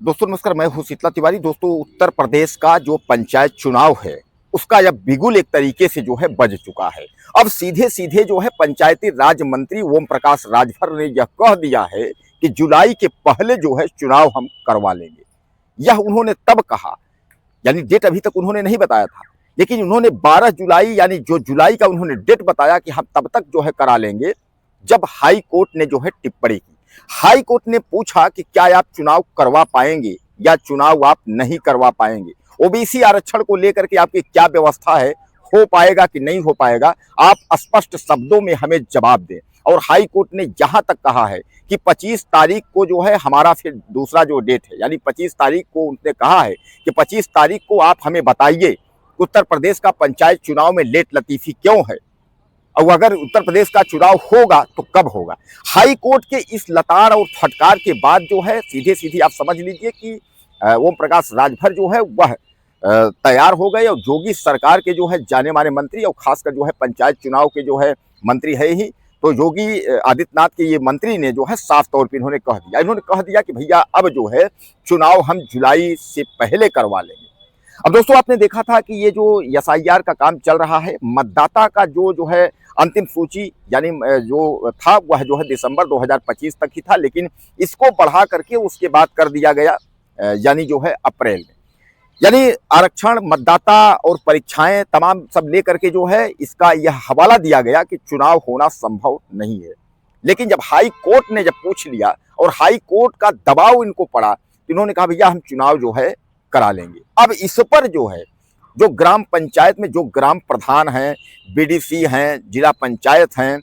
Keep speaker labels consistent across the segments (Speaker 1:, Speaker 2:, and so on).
Speaker 1: दोस्तों नमस्कार, मैं हूं शीतला तिवारी। दोस्तों उत्तर प्रदेश का जो पंचायत चुनाव है उसका अब बिगुल एक तरीके से जो है बज चुका है। अब सीधे सीधे जो है पंचायती राज मंत्री ओम प्रकाश राजभर ने यह कह दिया है कि जुलाई के पहले जो है चुनाव हम करवा लेंगे। यह उन्होंने तब कहा, यानी डेट अभी तक उन्होंने नहीं बताया था, लेकिन उन्होंने 12 जुलाई यानी जो जुलाई का उन्होंने डेट बताया कि हम तब तक जो है करा लेंगे, जब हाई कोर्ट ने जो है टिप्पणी की। हाई कोर्ट ने पूछा कि क्या आप चुनाव करवा पाएंगे या चुनाव आप नहीं करवा पाएंगे, ओबीसी आरक्षण को लेकर के आपकी क्या व्यवस्था है, हो पाएगा कि नहीं हो पाएगा, आप स्पष्ट शब्दों में हमें जवाब दें। और हाई कोर्ट ने यहां तक कहा है कि 25 तारीख को जो है हमारा फिर दूसरा जो डेट है, यानी 25 तारीख को उन्होंने कहा है कि 25 तारीख को आप हमें बताइए उत्तर प्रदेश का पंचायत चुनाव में लेट लतीफी क्यों है, और अगर उत्तर प्रदेश का चुनाव होगा तो कब होगा। हाई कोर्ट के इस लताड़ और फटकार के बाद जो है सीधे सीधे आप समझ लीजिए कि ओम प्रकाश राजभर जो है वह तैयार हो गए, और योगी सरकार के जो है जाने माने मंत्री और खासकर जो है पंचायत चुनाव के जो है मंत्री है ही, तो योगी आदित्यनाथ के ये मंत्री ने जो है साफ तौर पर इन्होंने कह दिया कि भैया अब जो है चुनाव हम जुलाई से पहले करवा लेंगे। अब दोस्तों आपने देखा था कि ये जो एसआईआर का काम चल रहा है, मतदाता का जो है अंतिम सूची यानी जो था वह जो है दिसंबर 2025 तक ही था, लेकिन इसको बढ़ा करके उसके बाद कर दिया गया यानी जो है अप्रैल में। यानी आरक्षण, मतदाता और परीक्षाएं तमाम सब लेकर के जो है इसका यह हवाला दिया गया कि चुनाव होना संभव नहीं है। लेकिन जब हाई कोर्ट ने जब पूछ लिया और हाई कोर्ट का दबाव इनको पड़ा, तो इन्होंने कहा भैया हम चुनाव जो है करा लेंगे। अब इस पर जो है जो ग्राम पंचायत में जो ग्राम प्रधान हैं, बीडीसी हैं, जिला पंचायत हैं,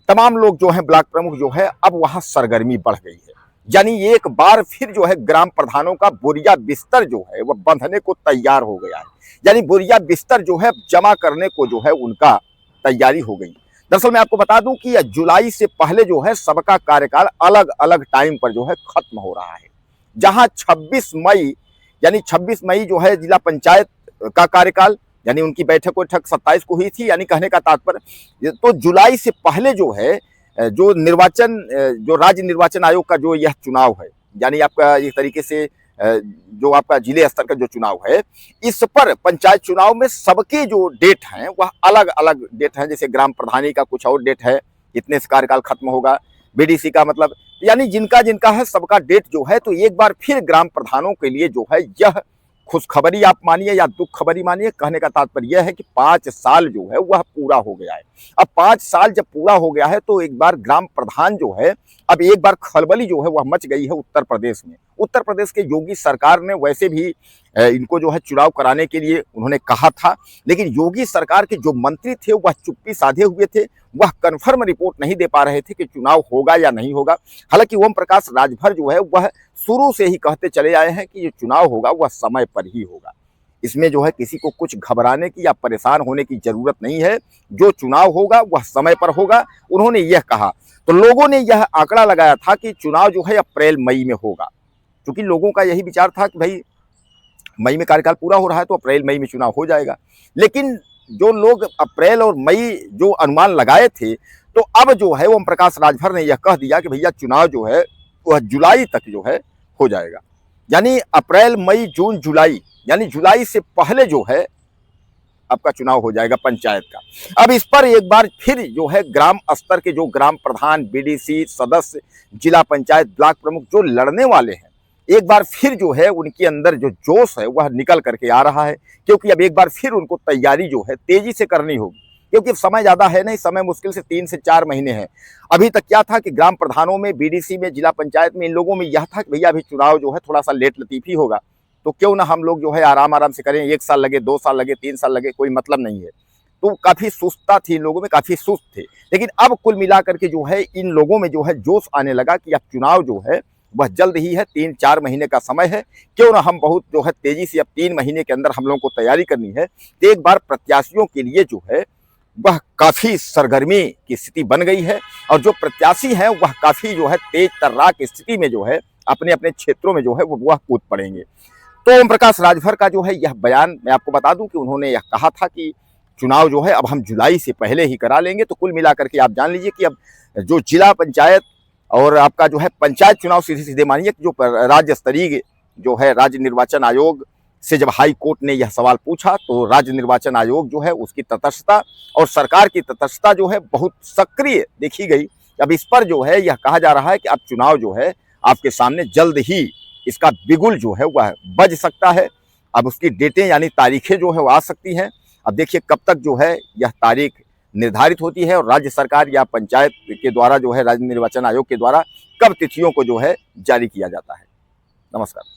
Speaker 1: तमाम लोग जो हैं, ब्लॉक प्रमुख जो है, अब वहां सरगर्मी बढ़ गई है। यानी एक बार फिर जो है ग्राम प्रधानों का बोरिया बिस्तर जो है वह बंधने को तैयार हो गया है। यानी बोरिया बिस्तर जो है जमा करने को जो है उनका तैयारी हो गई। दरअसल मैं आपको बता दूं कि जुलाई से पहले जो है सबका कार्यकाल अलग अलग टाइम पर जो है खत्म हो रहा है। जहां 26 मई यानी 26 मई जो है जिला पंचायत का कार्यकाल, यानी उनकी बैठक 27 को हुई थी, यानी कहने का तात्पर्य तो जुलाई से पहले जो है जो निर्वाचन जो राज्य निर्वाचन आयोग का जो यह चुनाव है, यानी आपका एक तरीके से जो आपका जिले स्तर का जो चुनाव है, इस पर पंचायत चुनाव में सबके जो डेट हैं वह अलग अलग डेट हैं। जैसे ग्राम प्रधानी का कुछ और डेट है, इतने से कार्यकाल खत्म होगा, बीडीसी का मतलब, यानी जिनका जिनका है सबका डेट जो है। तो एक बार फिर ग्राम प्रधानों के लिए जो है यह खुशखबरी आप मानिए या दुख खबरी मानिए, कहने का तात्पर्य यह है कि 5 साल जो है वह पूरा हो गया है। अब 5 साल जब पूरा हो गया है तो एक बार ग्राम प्रधान जो है, अब एक बार खलबली जो है वह मच गई है उत्तर प्रदेश में। उत्तर प्रदेश के योगी सरकार ने वैसे भी इनको जो है चुनाव कराने के लिए उन्होंने कहा था, लेकिन योगी सरकार के जो मंत्री थे वह चुप्पी साधे हुए थे, वह कन्फर्म रिपोर्ट नहीं दे पा रहे थे कि चुनाव होगा या नहीं होगा। हालांकि ओम प्रकाश राजभर जो है वह शुरू से ही कहते चले आए हैं कि ये चुनाव होगा वह समय पर ही होगा, इसमें जो है किसी को कुछ घबराने की या परेशान होने की जरूरत नहीं है, जो चुनाव होगा वह समय पर होगा, उन्होंने यह कहा। तो लोगों ने यह आंकड़ा लगाया था कि चुनाव जो है अप्रैल मई में होगा, क्योंकि लोगों का यही विचार था कि भाई मई में कार्यकाल पूरा हो रहा है तो अप्रैल मई में चुनाव हो जाएगा। लेकिन जो लोग अप्रैल और मई जो अनुमान लगाए थे, तो अब जो है ओम प्रकाश राजभर ने यह कह दिया कि भैया चुनाव जो है वह जुलाई तक जो है हो जाएगा। यानी अप्रैल मई जून जुलाई, यानी जुलाई से पहले जो है आपका चुनाव हो जाएगा पंचायत का। अब इस पर एक बार फिर जो है ग्राम स्तर के जो ग्राम प्रधान, बीडीसी सदस्य, जिला पंचायत, ब्लॉक प्रमुख जो लड़ने वाले हैं, एक बार फिर जो है उनके अंदर जो जोश है वह निकल करके आ रहा है, क्योंकि अब एक बार फिर उनको तैयारी जो है तेजी से करनी होगी, क्योंकि समय ज्यादा है नहीं, समय मुश्किल से 3 से 4 महीने हैं। अभी तक क्या था कि ग्राम प्रधानों में, बीडीसी में, जिला पंचायत में, इन लोगों में यह था कि भैया अभी चुनाव जो है थोड़ा सा लेट लतीफी होगा, तो क्यों ना हम लोग जो है आराम आराम से करें, 1 साल लगे, 2 साल लगे, 3 साल लगे, कोई मतलब नहीं है। तो काफी सुस्तता थी इन लोगों में, काफी सुस्त थे। लेकिन अब कुल मिलाकर के जो है इन लोगों में जो है जोश आने लगा कि अब चुनाव जो है वह जल्द ही है, 3-4 महीने का समय है, क्यों ना हम बहुत जो है तेजी से अब 3 महीने के अंदर हम लोगों को तैयारी करनी है। तो एक बार प्रत्याशियों के लिए जो है वह काफी सरगर्मी की स्थिति बन गई है, और जो प्रत्याशी हैं वह काफी जो है तेज तर्राक स्थिति में जो है अपने अपने क्षेत्रों में जो है वह कूद पड़ेंगे। तो ओम प्रकाश राजभर का जो है यह बयान, मैं आपको बता दूं कि उन्होंने यह कहा था कि चुनाव जो है अब हम जुलाई से पहले ही करा लेंगे। तो कुल मिलाकर के आप जान लीजिए कि अब जो जिला पंचायत और आपका जो है पंचायत चुनाव सीधे सीधे मानिए जो राज्य स्तरीय जो है राज्य निर्वाचन आयोग से जब हाई कोर्ट ने यह सवाल पूछा तो राज्य निर्वाचन आयोग जो है उसकी तटस्थता और सरकार की तटस्थता जो है बहुत सक्रिय देखी गई। अब इस पर जो है यह कहा जा रहा है कि अब चुनाव जो है आपके सामने जल्द ही इसका बिगुल जो है वह बज सकता है। अब उसकी डेटें यानी तारीखें जो है वो आ सकती हैं। अब देखिए कब तक जो है यह तारीख निर्धारित होती है और राज्य सरकार या पंचायत के द्वारा जो है राज्य निर्वाचन आयोग के द्वारा कब तिथियों को जो है जारी किया जाता है। नमस्कार।